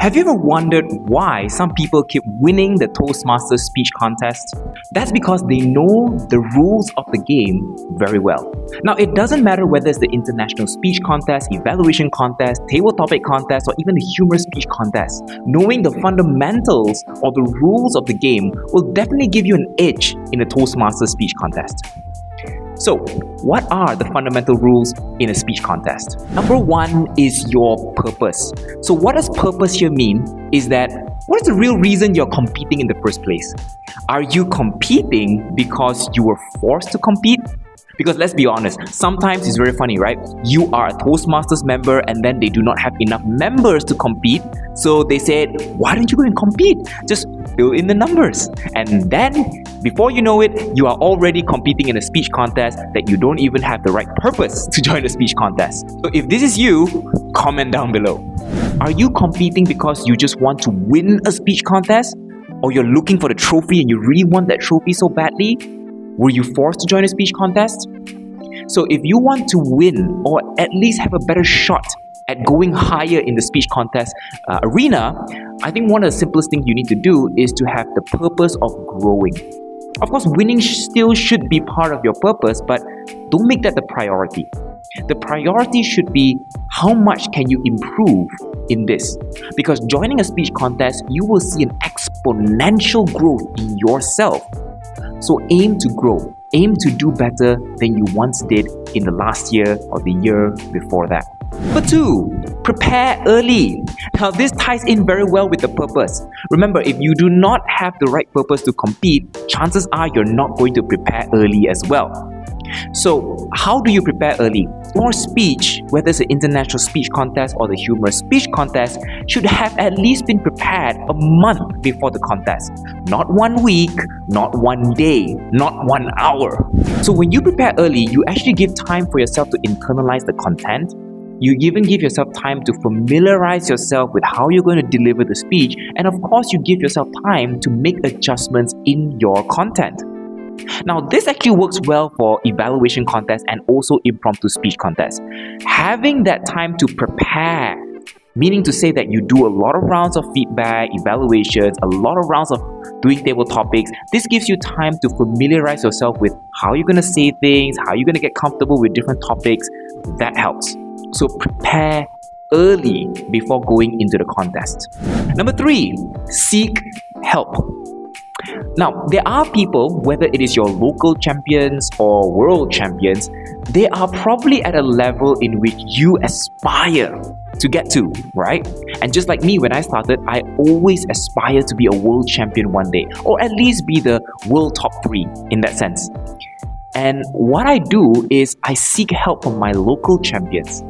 Have you ever wondered why some people keep winning the Toastmasters speech contest? That's because they know the rules of the game very well. Now, it doesn't matter whether it's the international speech contest, evaluation contest, table topic contest, or even the humorous speech contest. Knowing the fundamentals or the rules of the game will definitely give you an edge in the Toastmasters speech contest. So, what are the fundamental rules in a speech contest? Number one is your purpose. So what does purpose here mean is that what is the real reason you're competing in the first place? Are you competing because you were forced to compete? Because let's be honest, sometimes it's very funny, right? You are a Toastmasters member and then they do not have enough members to compete. So they said, why don't you go and compete? Just fill in the numbers. And then, before you know it, you are already competing in a speech contest that you don't even have the right purpose to join a speech contest. So if this is you, comment down below. Are you competing because you just want to win a speech contest? Or you're looking for the trophy and you really want that trophy so badly? Were you forced to join a speech contest? So if you want to win or at least have a better shot at going higher in the speech contest arena, I think one of the simplest things you need to do is to have the purpose of growing. Of course, winning still should be part of your purpose, but don't make that the priority. The priority should be how much can you improve in this? Because joining a speech contest, you will see an exponential growth in yourself. So aim to grow, aim to do better than you once did in the last year or the year before that. Number two, prepare early. Now this ties in very well with the purpose. Remember, if you do not have the right purpose to compete, chances are you're not going to prepare early as well. So how do you prepare early? Your speech, whether it's an international speech contest or the humorous speech contest, should have at least been prepared a month before the contest. Not 1 week, not 1 day, not 1 hour. So when you prepare early, you actually give time for yourself to internalize the content. You even give yourself time to familiarize yourself with how you're going to deliver the speech. And of course, you give yourself time to make adjustments in your content. Now, this actually works well for evaluation contests and also impromptu speech contests. Having that time to prepare, meaning to say that you do a lot of rounds of feedback, evaluations, a lot of rounds of doing table topics. This gives you time to familiarize yourself with how you're going to say things, how you're going to get comfortable with different topics. That helps. So prepare early before going into the contest. Number three, seek help. Now, there are people, whether it is your local champions or world champions, they are probably at a level in which you aspire to get to, right? And just like me, when I started, I always aspire to be a world champion one day, or at least be the world top 3 in that sense. And what I do is I seek help from my local champions.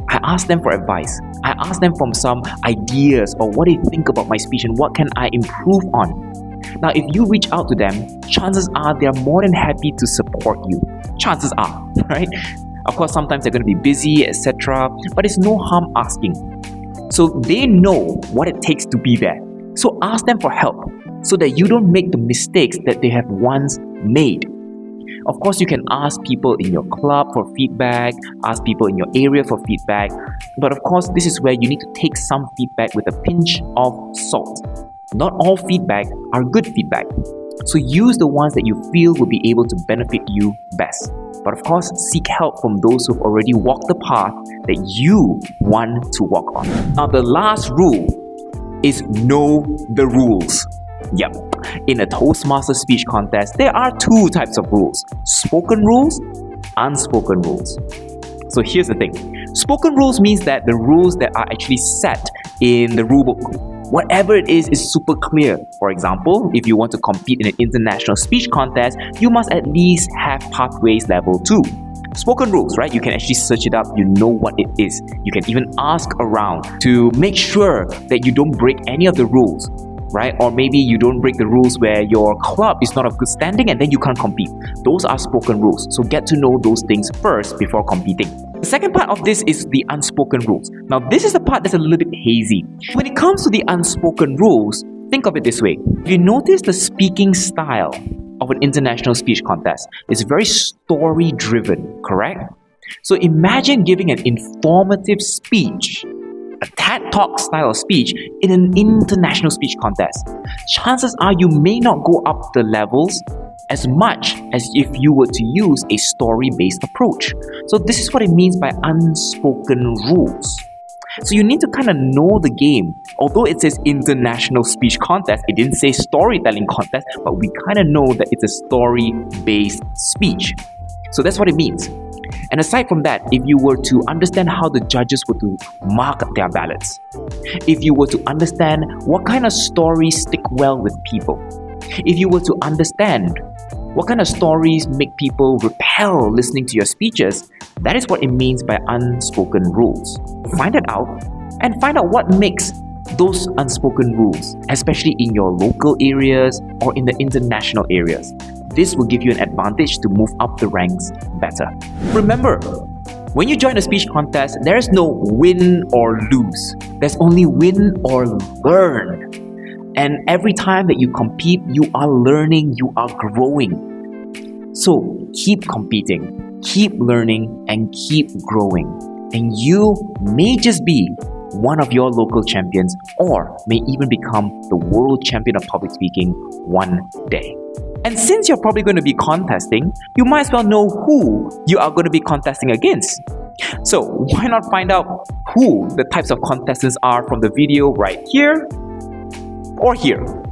I ask them for advice. I ask them for some ideas or what they think about my speech and what can I improve on. Now, if you reach out to them, chances are they're more than happy to support you. Chances are, right? Of course, sometimes they're going to be busy, etc. But it's no harm asking. So they know what it takes to be there. So ask them for help so that you don't make the mistakes that they have once made. Of course, you can ask people in your club for feedback, ask people in your area for feedback. But of course, this is where you need to take some feedback with a pinch of salt. Not all feedback are good feedback. So use the ones that you feel will be able to benefit you best. But of course, seek help from those who've already walked the path that you want to walk on. Now, the last rule is know the rules. Yep. In a Toastmasters speech contest, there are 2 types of rules: spoken rules, unspoken rules. So here's the thing. Spoken rules means that the rules that are actually set in the rulebook, whatever it is super clear. For example, if you want to compete in an international speech contest, you must at least have pathways level 2. Spoken rules, right? You can actually search it up, you know what it is. You can even ask around to make sure that you don't break any of the rules, right? Or maybe you don't break the rules where your club is not of good standing and then you can't compete. Those are spoken rules. So get to know those things first before competing. The second part of this is the unspoken rules. Now, this is the part that's a little bit hazy. When it comes to the unspoken rules, think of it this way. If you notice the speaking style of an international speech contest, it's very story-driven, correct? So imagine giving an informative speech a TED Talk style of speech in an international speech contest, chances are you may not go up the levels as much as if you were to use a story-based approach. So this is what it means by unspoken rules. So you need to kind of know the game. Although it says international speech contest, it didn't say storytelling contest, but we kind of know that it's a story-based speech. So that's what it means. And aside from that, if you were to understand how the judges were to mark their ballots, if you were to understand what kind of stories stick well with people, if you were to understand what kind of stories make people repel listening to your speeches, that is what it means by unspoken rules. Find it out and find out what makes those unspoken rules, especially in your local areas or in the international areas. This will give you an advantage to move up the ranks better. Remember, when you join a speech contest, there is no win or lose. There's only win or learn. And every time that you compete, you are learning, you are growing. So keep competing, keep learning, and keep growing. And you may just be one of your local champions, or may even become the world champion of public speaking one day. And since you're probably going to be contesting, you might as well know who you are going to be contesting against. So why not find out who the types of contestants are from the video right here or here.